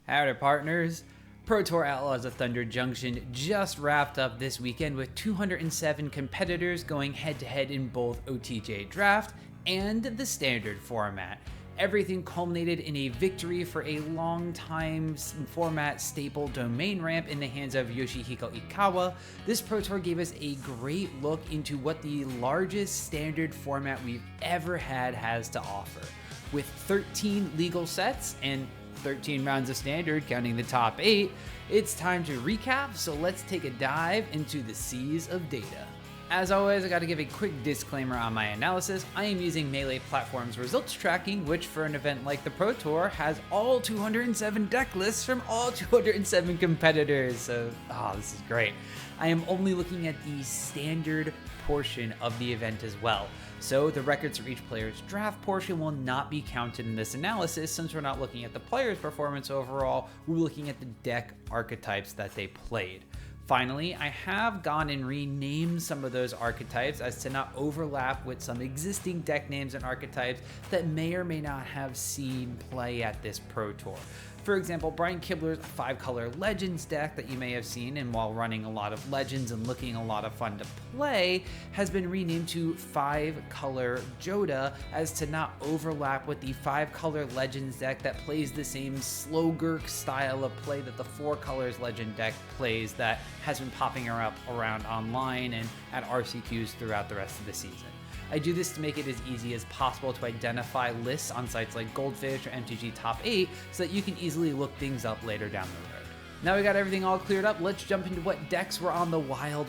Howdy partners! Pro Tour Outlaws of Thunder Junction just wrapped up this weekend with 207 competitors going head-to-head in both OTJ Draft and the Standard format. Everything culminated in a victory for a long-time format staple domain ramp in the hands of Yoshihiko Ikawa. This Pro Tour gave us a great look into what the largest Standard format we've ever had has to offer. With 13 legal sets and 13 rounds of Standard, counting the top 8, it's time to recap, so let's take a dive into the seas of data. As always, I gotta give a quick disclaimer on my analysis. I am using Melee Platform's results tracking, which for an event like the Pro Tour has all 207 deck lists from all 207 competitors, so this is great. I am only looking at the Standard portion of the event as well. So the records for each player's draft portion will not be counted in this analysis since we're not looking at the player's performance overall, we're looking at the deck archetypes that they played. Finally, I have gone and renamed some of those archetypes as to not overlap with some existing deck names and archetypes that may or may not have seen play at this Pro Tour. For example, Brian Kibler's 5-color Legends deck that you may have seen, and while running a lot of Legends and looking a lot of fun to play, has been renamed to 5-color Joda as to not overlap with the 5-color Legends deck that plays the same Slogurk style of play that the 4 colors Legend deck plays that has been popping around online and at RCQs throughout the rest of the season. I do this to make it as easy as possible to identify lists on sites like Goldfish or MTG Top 8 so that you can easily look things up later down the road. Now we got everything all cleared up, let's jump into what decks were on the wild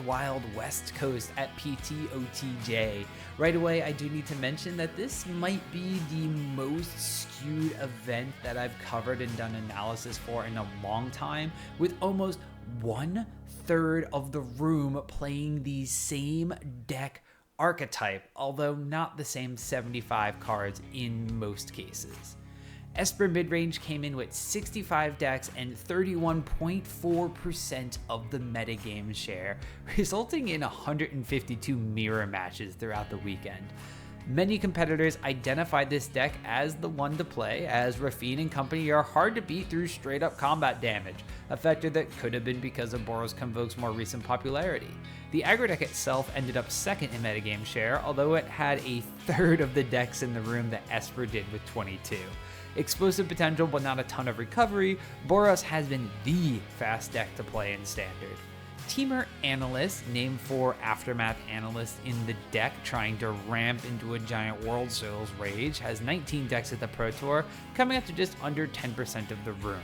West Coast at PTOTJ. Right away, I do need to mention that this might be the most skewed event that I've covered and done analysis for in a long time, with almost 1/3 of the room playing the same deck archetype, although not the same 75 cards in most cases. Esper Midrange came in with 65 decks and 31.4% of the metagame share, resulting in 152 mirror matches throughout the weekend. Many competitors identified this deck as the one to play, as Rafine and company are hard to beat through straight up combat damage, a factor that could have been because of Boros Convoke's more recent popularity. The aggro deck itself ended up second in metagame share, although it had 1/3 of the decks in the room that Esper did with 22. Explosive potential but not a ton of recovery, Boros has been the fast deck to play in Standard. Temur Analyst, named for Aftermath Analyst in the deck trying to ramp into a giant World Souls rage, has 19 decks at the Pro Tour, coming up to just under 10% of the room.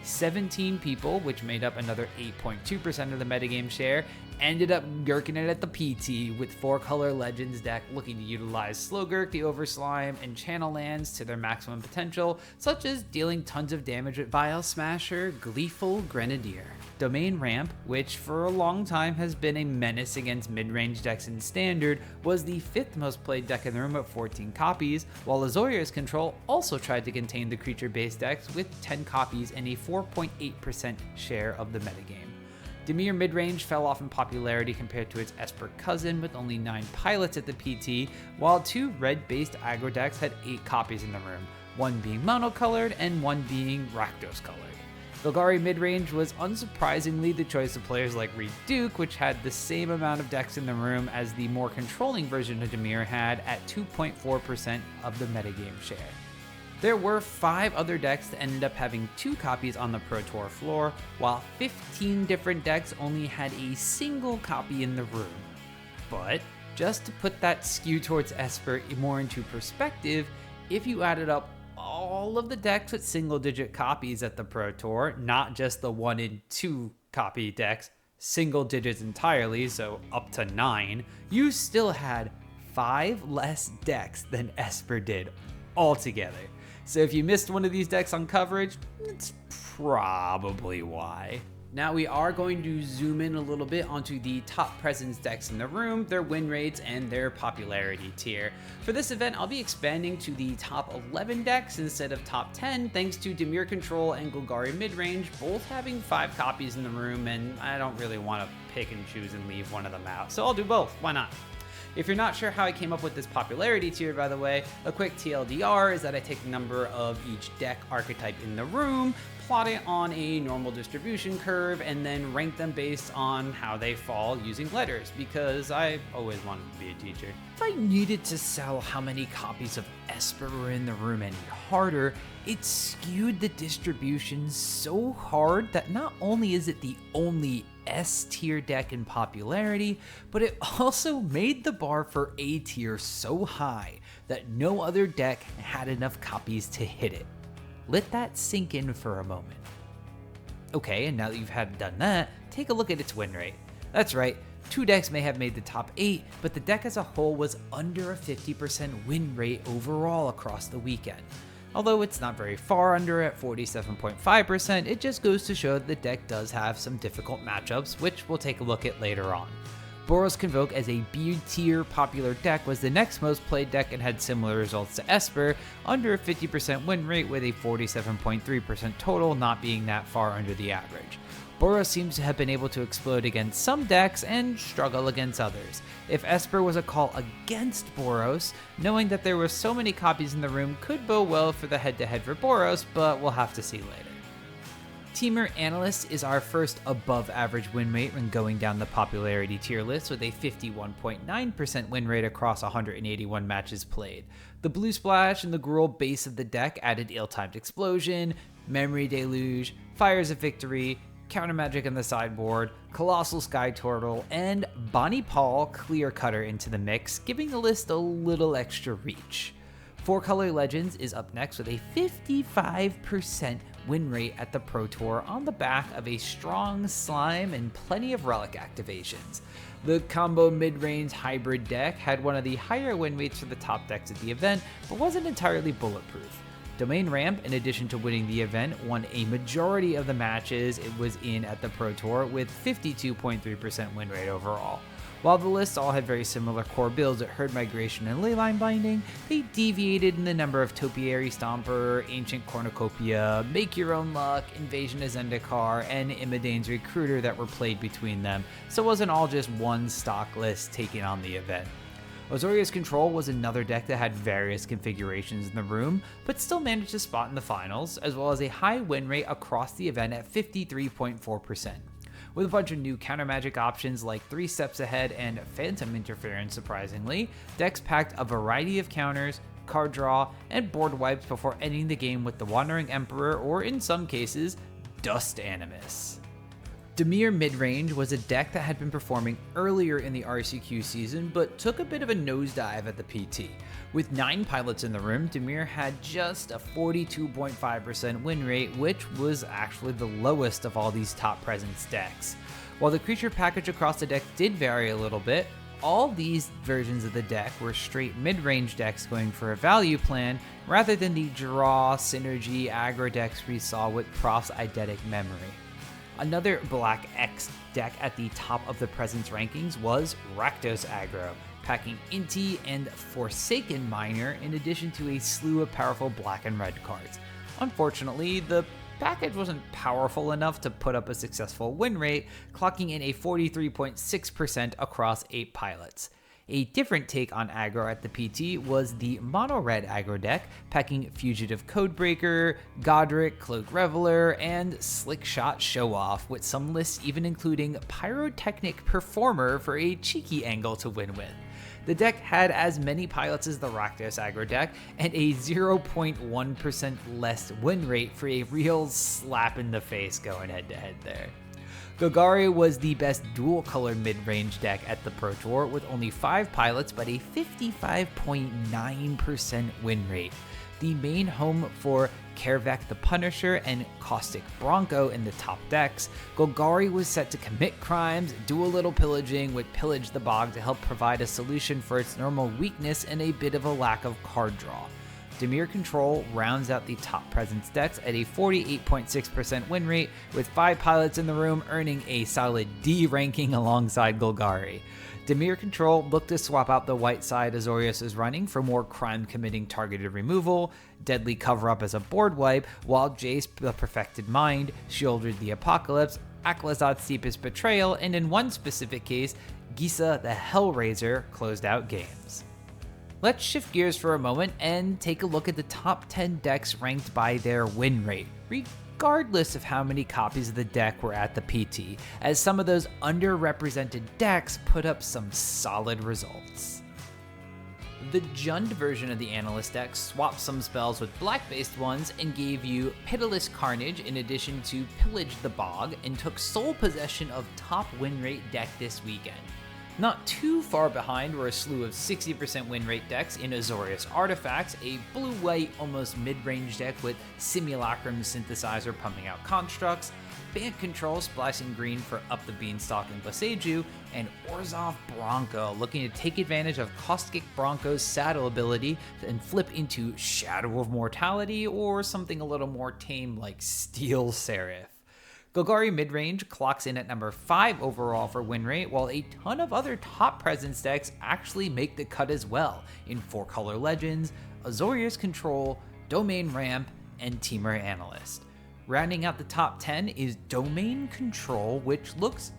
17 people, which made up another 8.2% of the metagame share, ended up gurking it at the PT with 4-color Legends deck looking to utilize Slogurk, the Overslime, and channel lands to their maximum potential, such as dealing tons of damage with Vile Smasher, Gleeful Grenadier. Domain Ramp, which for a long time has been a menace against mid-range decks in Standard, was the 5th most played deck in the room at 14 copies, while Azorius Control also tried to contain the creature-based decks with 10 copies and a 4.8% share of the metagame. Dimir Midrange fell off in popularity compared to its Esper cousin with only 9 pilots at the PT, while 2 red-based aggro decks had 8 copies in the room, one being monocolored and one being Rakdos colored. Golgari Midrange was unsurprisingly the choice of players like Reed Duke, which had the same amount of decks in the room as the more controlling version of Dimir had at 2.4% of the metagame share. There were 5 other decks that ended up having 2 copies on the Pro Tour floor, while 15 different decks only had a single copy in the room. But just to put that skew towards Esper more into perspective, if you added up all of the decks with single-digit copies at the Pro Tour, not just the 1 and 2 copy decks, single digits entirely, so up to 9, you still had 5 less decks than Esper did altogether. So if you missed one of these decks on coverage, that's probably why. Now we are going to zoom in a little bit onto the top presence decks in the room, their win rates, and their popularity tier. For this event, I'll be expanding to the top 11 decks instead of top 10, thanks to Dimir Control and Golgari Midrange both having 5 copies in the room, and I don't really want to pick and choose and leave one of them out, so I'll do both, why not? If you're not sure how I came up with this popularity tier, by the way, a quick TLDR is that I take the number of each deck archetype in the room, plot it on a normal distribution curve, and then rank them based on how they fall using letters, because I always wanted to be a teacher. If I needed to sell how many copies of Esper were in the room any harder, it skewed the distribution so hard that not only is it the only S tier deck in popularity, but it also made the bar for A tier so high that no other deck had enough copies to hit it. Let that sink in for a moment. Okay, and now that you've done that, take a look at its win rate. That's right, 2 decks may have made the top 8, but the deck as a whole was under a 50% win rate overall across the weekend. Although it's not very far under at 47.5%, it just goes to show that the deck does have some difficult matchups, which we'll take a look at later on. Boros Convoke as a B tier popular deck was the next most played deck and had similar results to Esper, under a 50% win rate with a 47.3% total, not being that far under the average. Boros seems to have been able to explode against some decks and struggle against others. If Esper was a call against Boros, knowing that there were so many copies in the room could bode well for the head-to-head for Boros, but we'll have to see later. Temur Analyst is our first above average win rate when going down the popularity tier list with a 51.9% win rate across 181 matches played. The blue splash and the Gruul base of the deck added ill-timed explosion, memory deluge, fires of victory, counter magic on the sideboard, colossal sky turtle, and Bonnie Paul clear cutter into the mix, giving the list a little extra reach. 4-Color Legends is up next with a 55% win rate at the Pro Tour on the back of a strong slime and plenty of relic activations. The combo mid-range hybrid deck had one of the higher win rates for the top decks at the event, but wasn't entirely bulletproof. Domain Ramp, in addition to winning the event, won a majority of the matches it was in at the Pro Tour with 52.3% win rate overall. While the lists all had very similar core builds at Herd Migration and Leyline Binding, they deviated in the number of Topiary Stomper, Ancient Cornucopia, Make Your Own Luck, Invasion of Zendikar, and Imidane's Recruiter that were played between them, so it wasn't all just one stock list taking on the event. Azorius Control was another deck that had various configurations in the room, but still managed to spot in the finals, as well as a high win rate across the event at 53.4%. With a bunch of new counter magic options like 3 Steps Ahead and Phantom Interference, surprisingly, decks packed a variety of counters, card draw, and board wipes before ending the game with the Wandering Emperor, or in some cases, Dust Animus. Dimir Midrange was a deck that had been performing earlier in the RCQ season, but took a bit of a nosedive at the PT. With 9 pilots in the room, Dimir had just a 42.5% win rate, which was actually the lowest of all these top presence decks. While the creature package across the deck did vary a little bit, all these versions of the deck were straight mid-range decks going for a value plan, rather than the draw, synergy, aggro decks we saw with Prof's Eidetic Memory. Another Black X deck at the top of the presence rankings was Rakdos Aggro, packing Inti and Forsaken Miner in addition to a slew of powerful black and red cards. Unfortunately, the package wasn't powerful enough to put up a successful win rate, clocking in a 43.6% across 8 pilots. A different take on aggro at the PT was the mono-red aggro deck, packing Fugitive Codebreaker, Godric, Cloak Reveler, and Slickshot Show-Off, with some lists even including Pyrotechnic Performer for a cheeky angle to win with. The deck had as many pilots as the Rakdos Aggro deck, and a 0.1% less win rate for a real slap in the face going head-to-head there. Golgari was the best dual-colored mid-range deck at the Pro Tour with only 5 pilots but a 55.9% win rate. The main home for Kervek the Punisher and Caustic Bronco in the top decks, Golgari was set to commit crimes, do a little pillaging with Pillage the Bog to help provide a solution for its normal weakness and a bit of a lack of card draw. Dimir Control rounds out the top presence decks at a 48.6% win rate, with 5 pilots in the room earning a solid D ranking alongside Golgari. Dimir Control looked to swap out the white side Azorius is running for more crime-committing targeted removal, Deadly Cover-Up as a board wipe, while Jace the Perfected Mind shielded the Apocalypse, Aklazat's Deepest Betrayal, and in one specific case, Gisa the Hellraiser closed out games. Let's shift gears for a moment and take a look at the top 10 decks ranked by their win rate, regardless of how many copies of the deck were at the PT, as some of those underrepresented decks put up some solid results. The Jund version of the Analyst deck swapped some spells with black-based ones and gave you Pitiless Carnage in addition to Pillage the Bog, and took sole possession of top win rate deck this weekend. Not too far behind were a slew of 60% win rate decks in Azorius Artifacts, a blue-white almost mid-range deck with Simulacrum Synthesizer pumping out constructs, Bant Control splashing green for Up the Beanstalk and Boseiju, and Orzhov Bronco looking to take advantage of Caustic Bronco's saddle ability and flip into Shadow of Mortality or something a little more tame like Steel Seraph. Golgari Midrange clocks in at number 5 overall for win rate, while a ton of other top presence decks actually make the cut as well in 4-color Legends, Azorius Control, Domain Ramp, and Temur Analyst. Rounding out the top 10 is Domain Control, which looks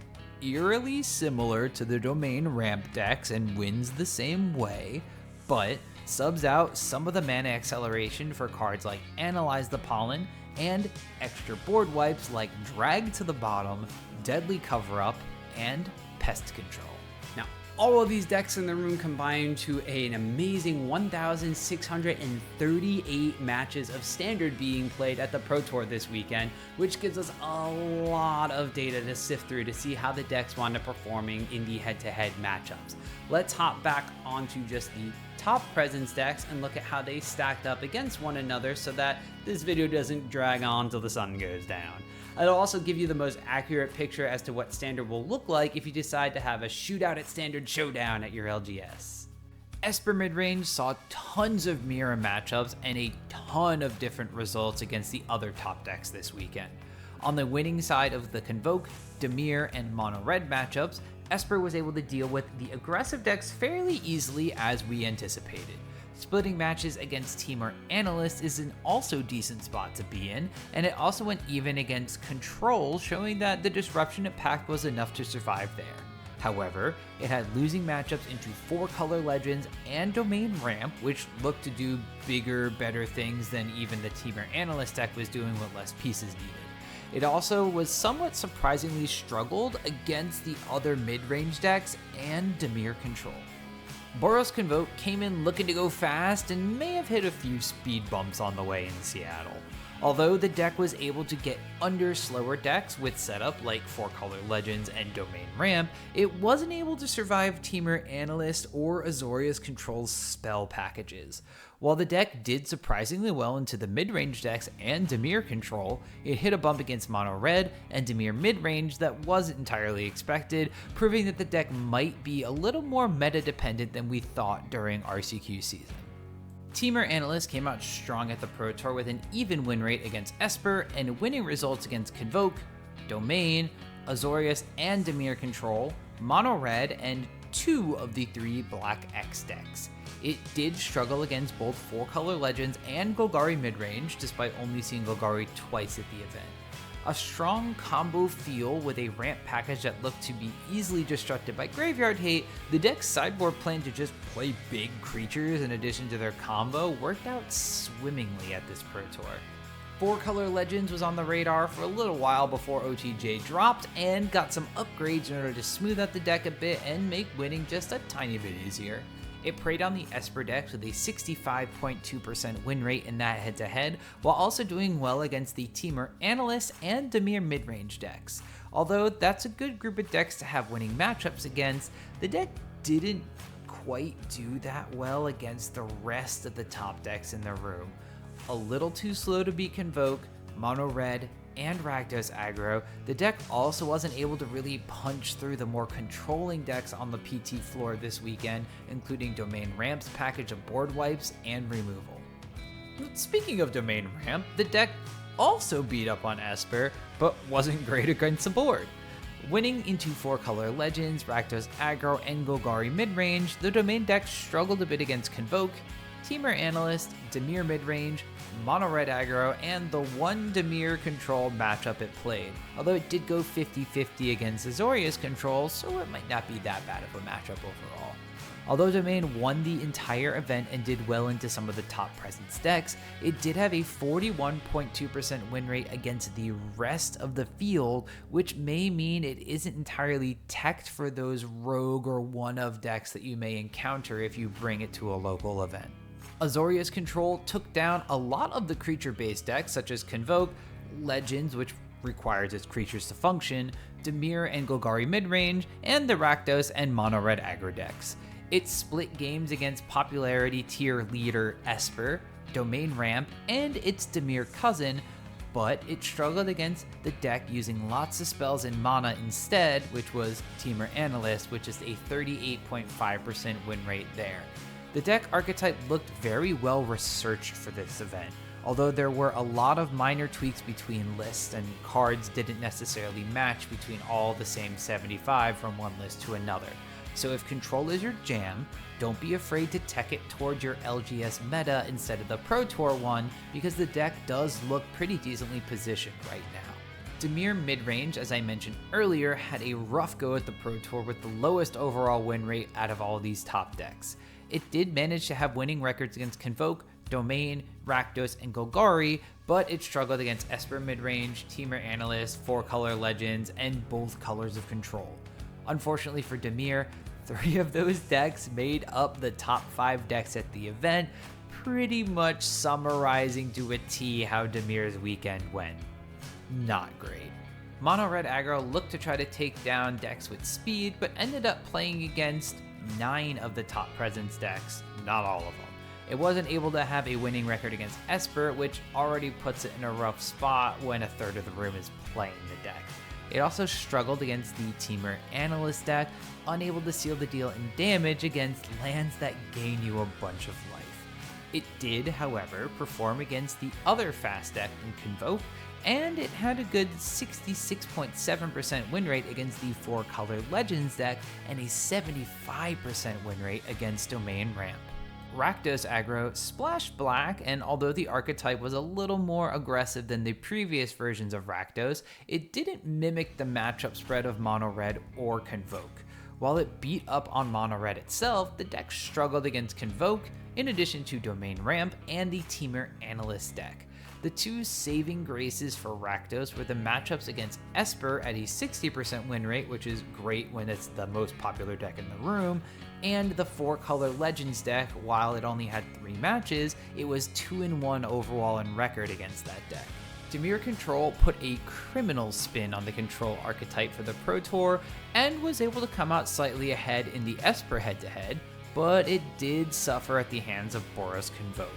eerily similar to the Domain Ramp decks and wins the same way, but subs out some of the mana acceleration for cards like Analyze the Pollen and extra board wipes like Drag to the Bottom, Deadly Cover-Up, and Pest Control. Now, all of these decks in the room combine to an amazing 1,638 matches of Standard being played at the Pro Tour this weekend, which gives us a lot of data to sift through to see how the decks wound up performing in the head-to-head matchups. Let's hop back onto just the top presence decks and look at how they stacked up against one another so that this video doesn't drag on till the sun goes down. It'll also give you the most accurate picture as to what Standard will look like if you decide to have a shootout at Standard Showdown at your LGS. Esper Midrange saw tons of mirror matchups and a ton of different results against the other top decks this weekend. On the winning side of the Convoke, Dimir, and Mono Red matchups, Esper was able to deal with the aggressive decks fairly easily as we anticipated. Splitting matches against Temur Analyst is an also decent spot to be in, and it also went even against Control, showing that the disruption it packed was enough to survive there. However, it had losing matchups into 4-color Legends and Domain Ramp, which looked to do bigger, better things than even the Temur Analyst deck was doing with less pieces needed. It also was somewhat surprisingly struggled against the other mid-range decks and Dimir Control. Boros Convoke came in looking to go fast and may have hit a few speed bumps on the way in Seattle. Although the deck was able to get under slower decks with setup like 4-color Legends and Domain Ramp, it wasn't able to survive Temur Analyst or Azorius Control's spell packages. While the deck did surprisingly well into the mid-range decks and Dimir Control, it hit a bump against Mono Red and Dimir Midrange that wasn't entirely expected, proving that the deck might be a little more meta-dependent than we thought during RCQ season. Temur Analyst came out strong at the Pro Tour with an even win rate against Esper and winning results against Convoke, Domain, Azorius and Dimir Control, Mono Red, and 2 of the 3 Black X decks. It did struggle against both 4-color Legends and Golgari Midrange, despite only seeing Golgari twice at the event. A strong combo feel with a ramp package that looked to be easily destructed by Graveyard Hate, the deck's sideboard plan to just play big creatures in addition to their combo worked out swimmingly at this Pro Tour. 4-color Legends was on the radar for a little while before OTJ dropped and got some upgrades in order to smooth out the deck a bit and make winning just a tiny bit easier. It preyed on the Esper decks with a 65.2% win rate in that head-to-head, while also doing well against the Temur Analyst and Dimir Midrange decks. Although that's a good group of decks to have winning matchups against, the deck didn't quite do that well against the rest of the top decks in the room. A little too slow to beat Convoke, Mono Red, and Rakdos Aggro, the deck also wasn't able to really punch through the more controlling decks on the PT floor this weekend, including Domain Ramp's package of board wipes and removal. Speaking of Domain Ramp, the deck also beat up on Esper, but wasn't great against the board. Winning into 4-color Legends, Rakdos Aggro, and Golgari Midrange, the Domain deck struggled a bit against Convoke, Temur Analyst, Dimir Midrange, Mono Red Aggro, and the one Dimir Control matchup it played, although it did go 50-50 against Azorius Control, so it might not be that bad of a matchup overall. Although Domain won the entire event and did well into some of the top presence decks, it did have a 41.2% win rate against the rest of the field, which may mean it isn't entirely teched for those rogue or one-of decks that you may encounter if you bring it to a local event. Azorius Control took down a lot of the creature-based decks such as Convoke, Legends, which requires its creatures to function, Dimir and Golgari Midrange, and the Rakdos and Mono Red Aggro decks. It split games against popularity tier leader Esper, Domain Ramp, and its Dimir cousin, but it struggled against the deck using lots of spells and mana instead, which was Temur Analyst, which is a 38.5% win rate there. The deck archetype looked very well researched for this event, although there were a lot of minor tweaks between lists and cards didn't necessarily match between all the same 75 from one list to another. So if Control is your jam, don't be afraid to tech it towards your LGS meta instead of the Pro Tour one, because the deck does look pretty decently positioned right now. Dimir Midrange, as I mentioned earlier, had a rough go at the Pro Tour with the lowest overall win rate out of all these top decks. It did manage to have winning records against Convoke, Domain, Rakdos, and Golgari, but it struggled against Esper Midrange, Temur Analyst, 4-color Legends, and both colors of Control. Unfortunately for Dimir, 3 of those decks made up the top 5 decks at the event, pretty much summarizing to a T how Dimir's weekend went. Not great. Mono Red Aggro looked to try to take down decks with speed, but ended up playing against 9 of the top presence decks, not all of them. It wasn't able to have a winning record against Esper, which already puts it in a rough spot when a third of the room is playing the deck. It also struggled against the Temur Analyst deck, unable to seal the deal in damage against lands that gain you a bunch of life. It did, however, perform against the other fast deck in Convoke, and it had a good 66.7% win rate against the 4-color Legends deck and a 75% win rate against Domain Ramp. Rakdos Aggro splashed black, and although the archetype was a little more aggressive than the previous versions of Rakdos, it didn't mimic the matchup spread of Mono Red or Convoke. While it beat up on Mono Red itself, the deck struggled against Convoke, in addition to Domain Ramp and the Temur Analyst deck. The two saving graces for Rakdos were the matchups against Esper at a 60% win rate, which is great when it's the most popular deck in the room, and the 4-color Legends deck. While it only had 3 matches, it was 2-1 overall in record against that deck. Dimir Control put a criminal spin on the Control archetype for the Pro Tour, and was able to come out slightly ahead in the Esper head-to-head, but it did suffer at the hands of Boros Convoke.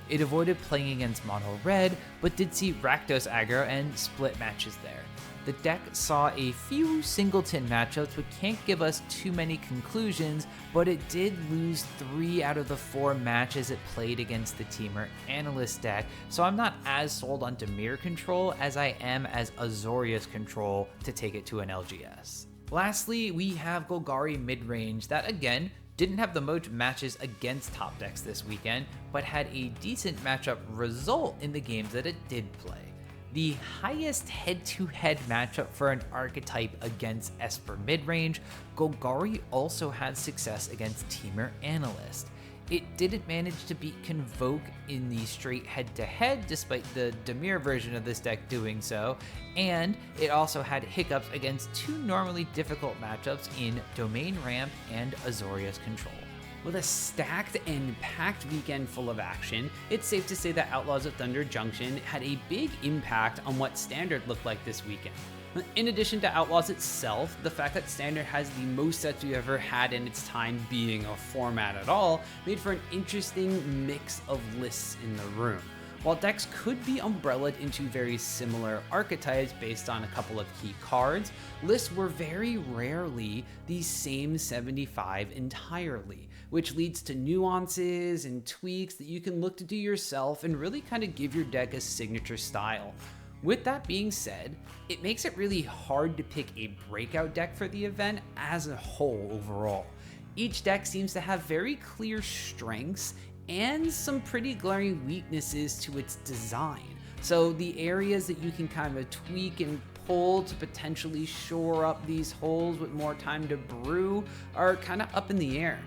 It avoided playing against Mono Red, but did see Rakdos Aggro and split matches there. The deck saw a few singleton matchups, which can't give us too many conclusions, but it did lose 3 out of the 4 matches it played against the Temur Analyst deck, so I'm not as sold on Dimir Control as I am as Azorius Control to take it to an LGS. Lastly, we have Golgari Midrange that, again, didn't have the most matches against top decks this weekend, but had a decent matchup result in the games that it did play. The highest head-to-head matchup for an archetype against Esper Midrange, Golgari also had success against Temur Analyst. It didn't manage to beat Convoke in the straight head-to-head, despite the Dimir version of this deck doing so, and it also had hiccups against 2 normally difficult matchups in Domain Ramp and Azorius Control. With a stacked and packed weekend full of action, it's safe to say that Outlaws of Thunder Junction had a big impact on what Standard looked like this weekend. In addition to Outlaws itself, the fact that Standard has the most sets we've ever had in its time being a format at all made for an interesting mix of lists in the room. While decks could be umbrellaed into very similar archetypes based on a couple of key cards, lists were very rarely the same 75 entirely, which leads to nuances and tweaks that you can look to do yourself and really kind of give your deck a signature style. With that being said, it makes it really hard to pick a breakout deck for the event as a whole overall. Each deck seems to have very clear strengths and some pretty glaring weaknesses to its design. So the areas that you can kind of tweak and pull to potentially shore up these holes with more time to brew are kind of up in the air.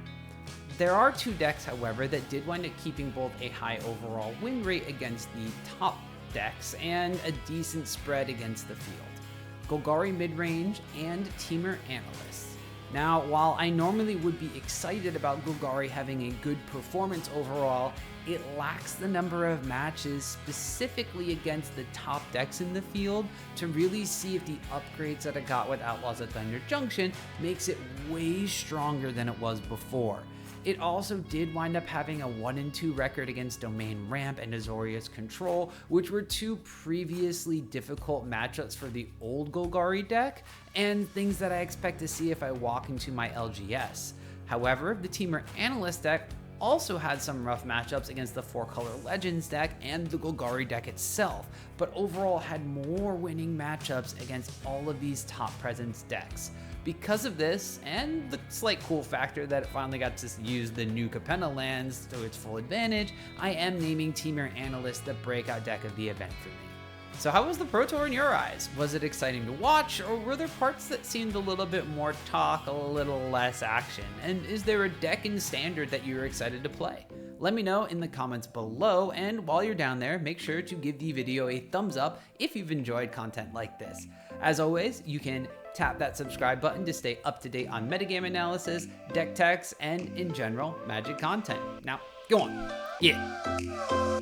There are two decks, however, that did wind up keeping both a high overall win rate against the top decks and a decent spread against the field: Golgari Midrange and Temur Analyst. Now, while I normally would be excited about Golgari having a good performance overall, it lacks the number of matches specifically against the top decks in the field to really see if the upgrades that it got with Outlaws at Thunder Junction makes it way stronger than it was before. It also did wind up having a 1-2 record against Domain Ramp and Azorius Control, which were two previously difficult matchups for the old Golgari deck, and things that I expect to see if I walk into my LGS. However, the Temur Analyst deck also had some rough matchups against the 4-color Legends deck and the Golgari deck itself, but overall had more winning matchups against all of these top presence decks. Because of this, and the slight cool factor that it finally got to use the new Capenna lands to its full advantage, I am naming Dimir Analyst the breakout deck of the event for me. So how was the Pro Tour in your eyes? Was it exciting to watch, or were there parts that seemed a little bit more talk, a little less action? And is there a deck in Standard that you're excited to play? Let me know in the comments below, and while you're down there, make sure to give the video a thumbs up if you've enjoyed content like this. As always, you can tap that subscribe button to stay up to date on metagame analysis, deck techs, and in general, Magic content. Now, go on. Yeah.